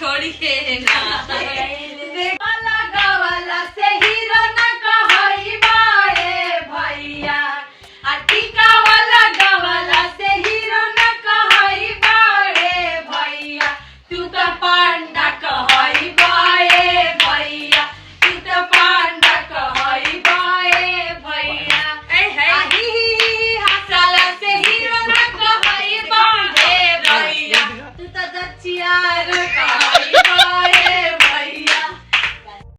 छोड़िए ना वाला गवाला से हीरो न कहई बाए भैया आ टीका वाला गवाला से हीरो न कहई बाए भैया तू तो पांडा कहई बाए भैया तू तो पांडा कहई बाए भैया ए है आही हसाला से हीरो न कहई बाए भैया तू तो दचियार